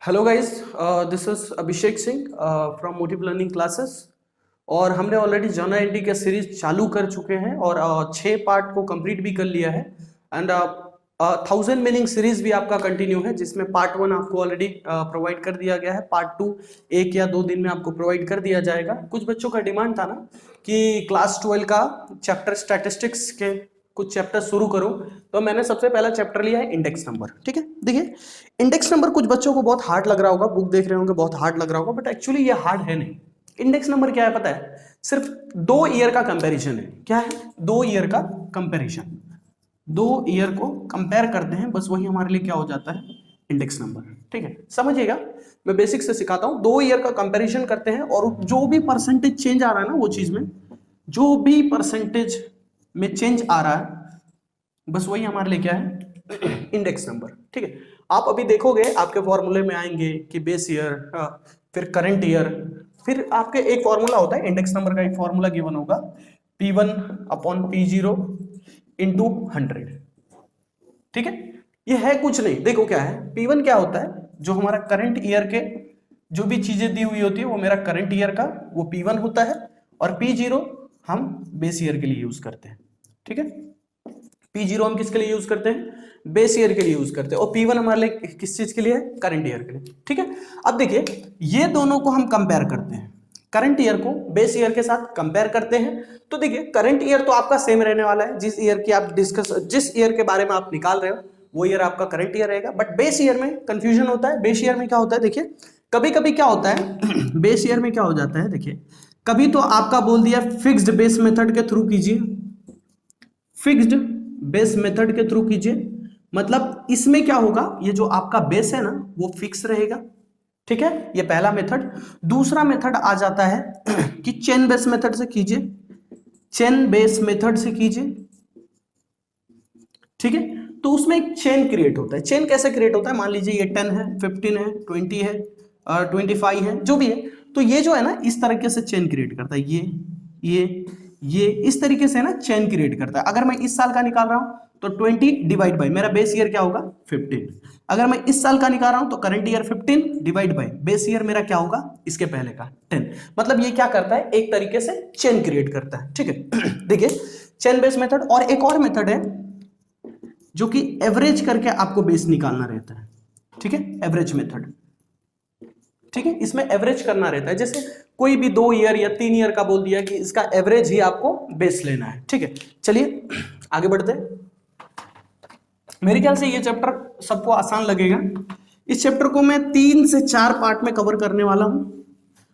Hello guys, this is Abhishek Singh from motive learning classes. और हमने already journal entry का series चालू कर चुके हैं और 6 पार्ट को कंप्लीट भी कर लिया है। एंड 1000 मीनिंग सीरीज भी आपका कंटिन्यू है, जिसमें पार्ट 1 आपको ऑलरेडी प्रोवाइड कर दिया गया है। पार्ट 2 1 या 2 दिन में आपको प्रोवाइड कर दिया जाएगा। कुछ बच्चों का डिमांड था ना कि क्लास 12 का चैप्टर स्टैटिस्टिक्स के कुछ चैप्टर शुरू करो, तो मैंने सबसे पहला चैप्टर लिया है इंडेक्स नंबर। ठीक है, देखिए इंडेक्स नंबर कुछ बच्चों को बहुत हार्ड लग रहा होगा, बुक देख रहे होंगे बहुत हार्ड लग रहा होगा, बट एक्चुअली ये हार्ड है नहीं। इंडेक्स नंबर क्या है पता है? सिर्फ 2 ईयर का कंपैरिजन है। क्या है? 2 ईयर का कंपैरिजन। 2 ईयर को कंपेयर करते हैं, बस वही हमारे लिए क्या हो जाता है? Index number. ठीक है, समझिएगा, मैं बेसिक से सिखाता हूं। 2 ईयर का कंपैरिजन करते हैं और जो भी परसेंटेज चेंज आ रहा है ना, वो चीज में जो भी परसेंटेज में चेंज आ रहा है, बस वही हमारे लिए क्या है? Index number. ठीक है, आप अभी देखोगे आपके फॉर्मूले में आएंगे कि बेस ईयर, फिर करंट ईयर, फिर आपके एक फॉर्मूला होता है इंडेक्स नंबर का, एक फॉर्मूला गिवन होगा P1 अपॉन P0 इंटू 100। ठीक है, ये है कुछ नहीं, देखो क्या है। P1 क्या होता है? जो हमारा करंट ईयर के जो भी चीजें दी हुई होती है वो मेरा करंट ईयर का वो P1 होता है, और P0 हम बेस ईयर के लिए यूज करते हैं। ठीक है, P0 हम किसके लिए यूज करते हैं? बेस ईयर के लिए यूज करते हैं, और P1 हमारे लिए किस चीज के लिए है? करंट ईयर के लिए। ठीक है, अब देखिए ये दोनों को हम कंपेयर करते हैं, करंट ईयर को बेस ईयर के साथ कंपेयर करते हैं। तो देखिए करंट ईयर तो आपका सेम रहने वाला है, जिस ईयर की आप जिस ईयर के बारे में आप निकाल रहे हो वो ईयर आपका करंट ईयर रहेगा। बट बेस ईयर में कंफ्यूजन होता है। बेस ईयर में क्या होता है? देखिए कभी कभी क्या होता है बेस ईयर में क्या हो जाता है, देखिए कभी तो आपका बोल दिया फिक्स्ड बेस मेथड के थ्रू कीजिए, फिक्स्ड बेस मेथड के थ्रू कीजिए। मतलब इसमें क्या होगा, ये जो आपका बेस है ना वो फिक्स रहेगा। ठीक है, ये पहला मेथड। दूसरा मेथड आ जाता है कि चेन बेस मेथड से कीजिए, चेन बेस मेथड से कीजिए। ठीक है, तो उसमें एक चेन क्रिएट होता है। चेन कैसे क्रिएट होता है? मान लीजिए ये 10 है, 15 है, 20 है और 25 है, जो भी है, तो ये जो है ना इस तरीके से चेन क्रिएट करता है। ये इस तरीके से ना चेन क्रिएट करता है। अगर मैं इस साल का निकाल रहा हूं तो 20 डिवाइड बाई मेरा बेस ईयर क्या होगा? 15। अगर मैं इस साल का निकाल रहा हूं तो current year 15 divide by base year मेरा क्या होगा? इसके पहले का 10। मतलब ये क्या करता है? एक तरीके से चेन क्रिएट करता है। ठीक है देखिए चेन बेस मेथड। और एक और मेथड है जो कि एवरेज करके आपको बेस निकालना रहता है। ठीक है, एवरेज मेथड। ठीक है, इसमें एवरेज करना रहता है। जैसे कोई भी 2 ईयर या 3 ईयर का बोल दिया कि इसका एवरेज ही आपको बेस लेना है। ठीक है, चलिए आगे बढ़ते हैं। मेरे ख्याल से ये चैप्टर सबको आसान लगेगा। इस चैप्टर को मैं 3 से 4 पार्ट में कवर करने वाला हूं।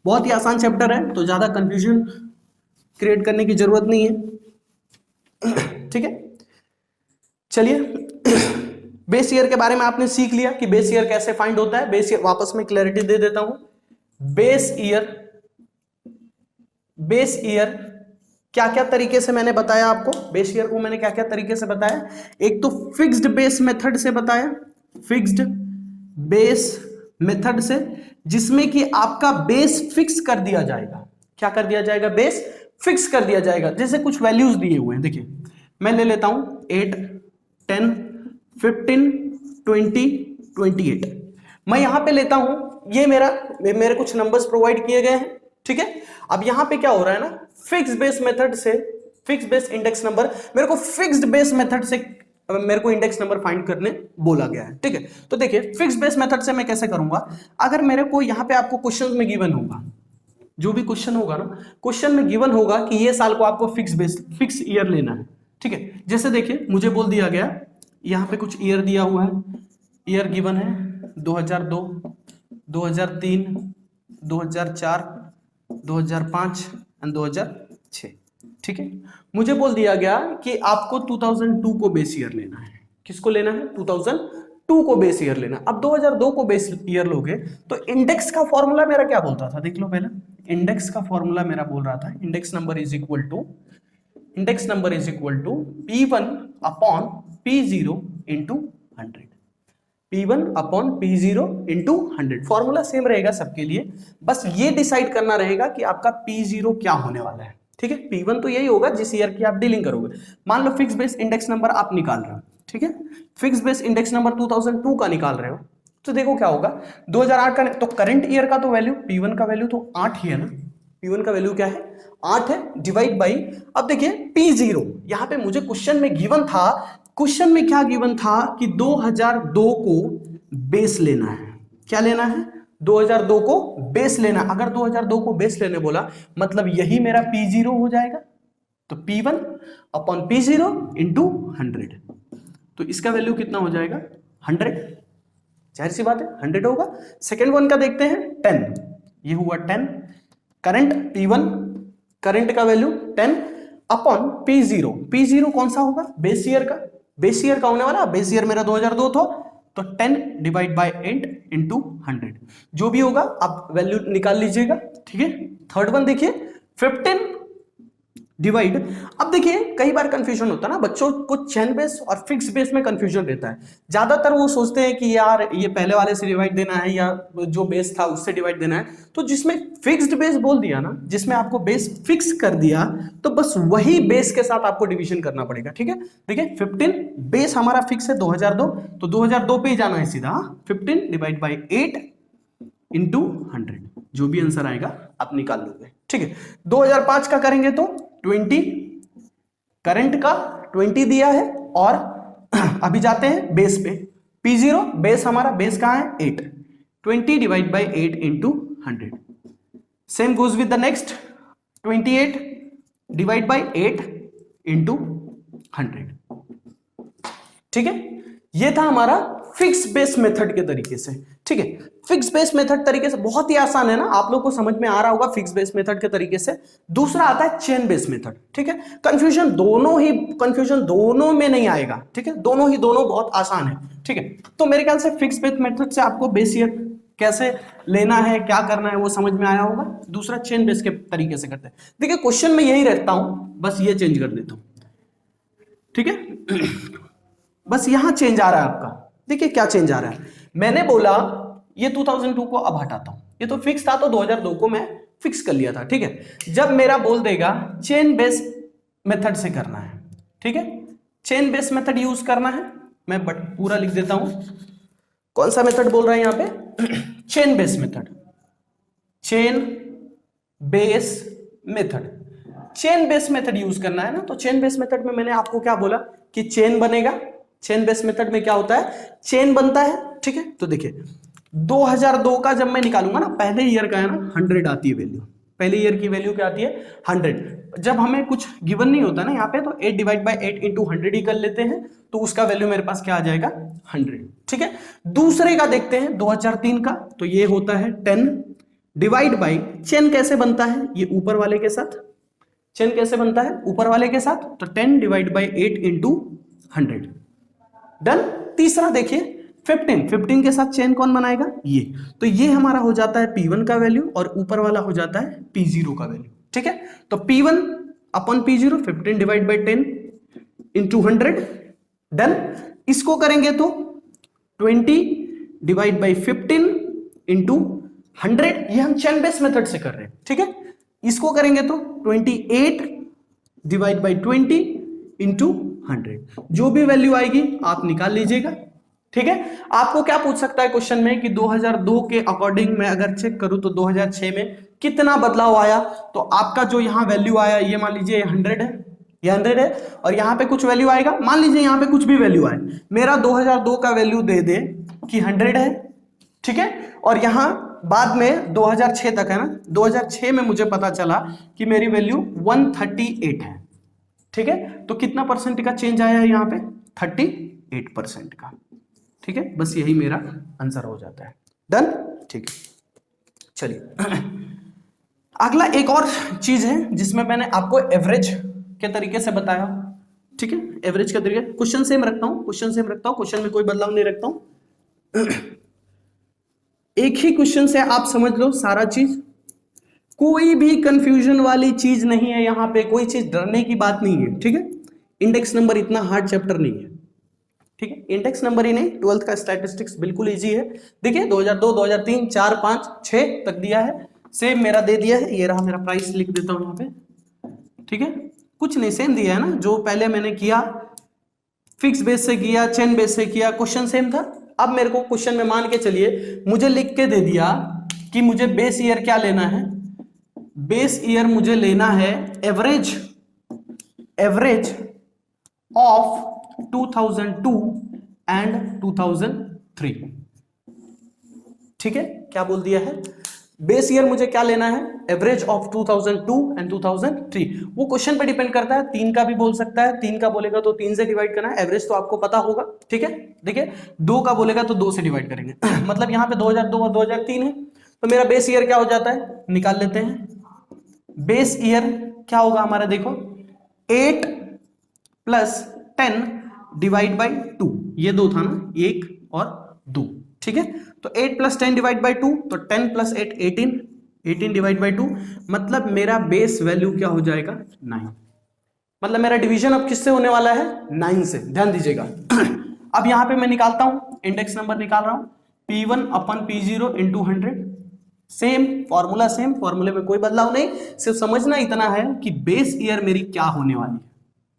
बहुत ही आसान चैप्टर है, तो ज्यादा कंफ्यूजन क्रिएट करने की जरूरत नहीं है। ठीक है, चलिए बेस ईयर के बारे में आपने सीख लिया कि बेस ईयर कैसे फाइंड होता है। बेस ईयर वापस में क्लैरिटी दे देता हूं। बेस ईयर क्या क्या तरीके से मैंने बताया आपको? बेस ईयर को मैंने क्या क्या तरीके से बताया? एक तो फिक्स्ड बेस मेथड से बताया, फिक्स्ड बेस मेथड से, जिसमें कि आपका बेस फिक्स कर दिया जाएगा। क्या कर दिया जाएगा? बेस फिक्स कर दिया जाएगा। जैसे कुछ वैल्यूज दिए हुए हैं, देखिए मैं ले लेता हूं 8, 10, 15, 20, 28। मैं यहां पे लेता हूं, ये मेरे कुछ नंबर्स प्रोवाइड किए गए हैं। ठीक है, अब यहां पे क्या हो रहा है ना, फिक्स बेस मेथड से, फिक्स बेस इंडेक्स नंबर, मेरे को फिक्स्ड बेस मेथड से मेरे को इंडेक्स नंबर फाइंड करने बोला गया है। ठीक है, तो देखिए फिक्स बेस मेथड से मैं कैसे करूंगा? अगर मेरे को यहां पे आपको क्वेश्चन में गिवन होगा, जो भी क्वेश्चन होगा ना, क्वेश्चन में गिवन होगा कि ये साल को आपको फिक्स ईयर लेना है। ठीक है, जैसे देखिए मुझे बोल दिया गया, यहाँ पे कुछ ईयर दिया हुआ है, ईयर गिवन है 2002, 2003, 2004, 2005 एंड 2006। ठीक है, मुझे बोल दिया गया कि आपको 2002 को बेस ईयर लेना है। किसको लेना है? 2002 को बेस ईयर लेना। अब 2002 को बेस ईयर लोगे तो इंडेक्स का फॉर्मूला मेरा क्या बोलता था? देख लो पहले, इंडेक्स का फॉर्मूला मेरा बोल रहा था index number is equal to P1 upon P0 into 100। P1 upon P0 into 100 formula same रहेगा सबके लिए, बस ये डिसाइड करना रहेगा कि आपका P0 क्या होने वाला है। ठीक है, P1 तो यही होगा जिस ईयर की आप डीलिंग करोगे। मान लो फिक्स बेस इंडेक्स नंबर आप निकाल रहे हो। ठीक है, फिक्स बेस इंडेक्स नंबर 2002 का निकाल रहे हो, तो देखो क्या होगा 2008 का, तो करंट ईयर का तो वैल्यू P1 का वैल्यू तो 8 ही है ना, P1 का वैल्यू क्या है 8 है, डिवाइड बाई, अब देखिए P0 यहां पे मुझे क्वेश्चन में गिवन था, क्वेश्चन में क्या गिवन था कि 2002 को बेस लेना है, क्या लेना है 2002 को बेस लेना, अगर 2002 को बेस लेने बोला मतलब यही मेरा P0 हो जाएगा, तो P1 अपॉन P0 इंटू 100, तो इसका वैल्यू कितना हो जाएगा 100, जाहिर सी बात है 100 होगा। सेकेंड वन का देखते हैं 10, ये हुआ 10, करंट P1 करंट का वैल्यू 10 अपॉन P0, P0 कौन सा होगा बेस ईयर का, बेस ईयर का होने वाला, बेस ईयर मेरा 2002 था, तो 10 डिवाइड बाय 8 इंटू 100, जो भी होगा आप वैल्यू निकाल लीजिएगा, ठीक है। थर्ड वन देखिए 15 डिवाइड, अब देखिए कई बार कंफ्यूजन होता है ना बच्चों को, चेन बेस और फिक्स बेस में कंफ्यूजन रहता है, ज्यादातर वो सोचते हैं कि यार ये पहले वाले से डिवाइड देना है या जो बेस था उससे डिवाइड देना है, तो जिसमें फिक्स्ड बेस बोल दिया ना, जिसमें आपको बेस फिक्स कर दिया तो बस वही बेस के साथ आपको डिवीजन करना पड़ेगा, ठीक है। देखिए 15 बेस हमारा फिक्स है 2002, तो 2002 पे ही जाना है सीधा, 15 डिवाइड बाई 8 इंटू 100, जो भी आंसर आएगा आप निकाल लोगे, ठीक है। 2005 का करेंगे तो 20, करंट का 20 दिया है, और अभी जाते हैं बेस पे, P0 बेस हमारा बेस कहां है 8, 20 divide by 8 into 100, same goes with the next 28 divide by 8 into 100, ठीक है। ये था हमारा फिक्स बेस मेथड के तरीके से, ठीक है। फिक्स बेस मेथड तरीके से बहुत ही आसान है ना, आप लोग को समझ में आ रहा होगा फिक्स बेस मेथड के तरीके से। दूसरा आता है चेन बेस मेथड, ठीक है। कंफ्यूजन दोनों में नहीं आएगा, ठीक है, दोनों बहुत आसान है, ठीक है। तो मेरे ख्याल से फिक्स बेस मेथड से आपको बेस ईयर कैसे लेना है, क्या करना है वो समझ में आया होगा। दूसरा चेन बेस के तरीके से करते हैं, देखिए क्वेश्चन में यही रखता हूं, बस ये चेंज कर देता हूं, ठीक है। बस यहां चेंज आ रहा है आपका, देखिए क्या चेंज आ रहा है, मैंने बोला ये 2002 को अब हटाता हूं, ये तो फिक्स था तो 2002 को मैं फिक्स कर लिया था, ठीक है। जब मेरा बोल देगा चेन बेस मेथड से करना है, ठीक है, चेन बेस मेथड यूज करना है, मैं बट पूरा लिख देता हूं, कौन सा मेथड बोल रहा है यहां पे chain base method, chain base method, chain base method use करना है ना। तो चेन बेस मेथड में मैंने आपको क्या बोला कि चेन बनेगा, चेन बेस मेथड में क्या होता है चेन बनता है, ठीक है। तो देखिए 2002 का जब मैं निकालूंगा ना, पहले ईयर का है ना 100 आती है वैल्यू, पहले ईयर की वैल्यू क्या आती है 100, जब हमें कुछ गिवन नहीं होता ना यहाँ पे, तो 8 डिवाइड बाई 8 इंटू 100 ही कर लेते हैं, तो उसका वैल्यू मेरे पास क्या आ जाएगा 100, ठीक है। दूसरे का देखते हैं 2003 का, तो ये होता है 10 डिवाइड बाई, चेन कैसे बनता है ये ऊपर वाले के साथ, चेन कैसे बनता है ऊपर वाले के साथ, तो 10 डिवाइड बाई 8 इंटू 100, डन। तीसरा देखिए 15 के साथ चेन कौन बनाएगा ये, तो ये हमारा हो जाता है P1 का वैल्यू और ऊपर वाला हो जाता है P0 का वैल्यू, ठीक है। तो P1 upon P0 15 divide by 10 into 100, done. इसको करेंगे तो 20 डिवाइड बाई 15 इंटू 100, ये हम चेन बेस मेथड से कर रहे हैं, ठीक है। इसको करेंगे तो 28 डिवाइड बाई 20 इंटू 100, जो भी वैल्यू आएगी आप निकाल लीजिएगा, ठीक है। आपको क्या पूछ सकता है क्वेश्चन में कि 2002 के अकॉर्डिंग मैं अगर चेक करूं तो 2006 में कितना बदलाव आया, तो आपका जो यहां वैल्यू आया ये मान लीजिए 100 है, ये 100 है, और यहां पे कुछ वैल्यू आएगा, मान लीजिए यहां पे कुछ भी वैल्यू आए, मेरा 2002 का वैल्यू दे दे कि 100 है, ठीक है। और यहां बाद में 2006 तक है ना, 2006 में मुझे पता चला कि मेरी वैल्यू 138 है, ठीक है। तो कितना परसेंट का चेंज आया है यहाँ पे 38% का, ठीक है। बस यही मेरा आंसर हो जाता है, डन, ठीक है। चलिए अगला एक और चीज है जिसमें मैंने आपको एवरेज के तरीके से बताया, ठीक है। एवरेज के तरीके, क्वेश्चन सेम रखता हूं, क्वेश्चन में कोई बदलाव नहीं रखता हूं, एक ही क्वेश्चन से आप समझ लो सारा चीज, कोई भी कंफ्यूजन वाली चीज नहीं है यहाँ पे, कोई चीज डरने की बात नहीं है, ठीक है। इंडेक्स नंबर इतना हार्ड चैप्टर नहीं है, ठीक है। इंडेक्स नंबर ही नहीं, 12th का स्टैटिस्टिक्स बिल्कुल इजी है। देखिए 2002 2003 4 5 6 तक दिया है, सेम मेरा दे दिया है, ये रहा मेरा प्राइस, लिख देता हूं यहाँ पे, ठीक है। कुछ नहीं, सेम दिया है ना, जो पहले मैंने किया फिक्स बेस से किया, चेन बेस से किया, क्वेश्चन सेम था, अब मेरे को क्वेश्चन में मान के चलिए मुझे लिख के दे दिया कि मुझे बेस ईयर क्या लेना है, बेस ईयर मुझे लेना है एवरेज ऑफ 2002 एंड 2003। ठीक है, क्या बोल दिया है, बेस ईयर मुझे क्या लेना है, एवरेज ऑफ 2002 एंड 2003। वो क्वेश्चन पे डिपेंड करता है, 3 का भी बोल सकता है, 3 का बोलेगा तो 3 से डिवाइड करना है, एवरेज तो आपको पता होगा। ठीक है, देखिए 2 का बोलेगा तो 2 से डिवाइड करेंगे मतलब यहाँ पे 2002 और 2003 है, तो मेरा बेस ईयर क्या हो जाता है, निकाल लेते हैं। बेस ईयर क्या होगा हमारा, देखो 8 प्लस 10 डिवाइड बाई 2, ये 2 था ना, 1 और 2। ठीक है, तो 8 प्लस 10 डिवाइड बाई 2, तो 10 प्लस 8 18 डिवाइड बाई 2, मतलब मेरा बेस वैल्यू क्या हो जाएगा, 9। मतलब मेरा डिवीजन अब किससे होने वाला है, 9 से, ध्यान दीजिएगा अब यहां पे मैं निकालता हूं, इंडेक्स नंबर निकाल रहा हूं, P1 अपन P0 into 100, same formula, same फॉर्मूले में कोई बदलाव नहीं, सिर्फ समझना इतना है कि बेस ईयर मेरी क्या होने वाली है।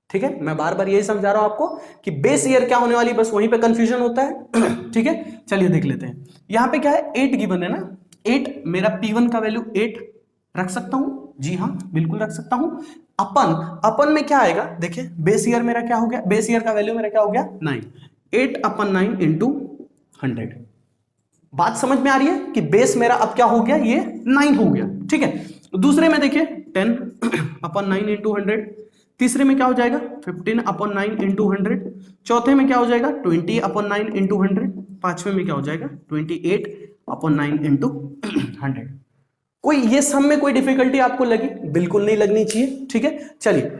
ठीक है, मैं बार बार यही समझा रहा हूं आपको कि बेस ईयर क्या होने वाली, बस वहीं पे कंफ्यूजन होता है ठीक है, चलिए देख लेते हैं। यहां पे क्या है, 8 गिवन है ना, 8 मेरा P1 का वैल्यू 8 रख सकता हूं, जी हाँ बिल्कुल रख सकता हूं। अपन में क्या आएगा, देखिए बेस ईयर मेरा क्या हो गया, बेस ईयर का वैल्यू मेरा क्या हो गया, 9, 8 अपन 9 इंटू 100। बात समझ में आ रही है कि बेस मेरा अब क्या हो गया, ये 9 हो गया। ठीक है, दूसरे में देखिए 10 अपन 9 इंटू 100, तीसरे में क्या हो जाएगा 15 अपॉन 9 इंटू 100, चौथे में क्या हो जाएगा 20 अपॉन 9 इंटू 100, पांचवें में क्या हो जाएगा 28 अपॉन 9 इंटू 100। कोई ये सब में कोई डिफिकल्टी आपको लगी, बिल्कुल नहीं लगनी चाहिए। ठीक है, चलिए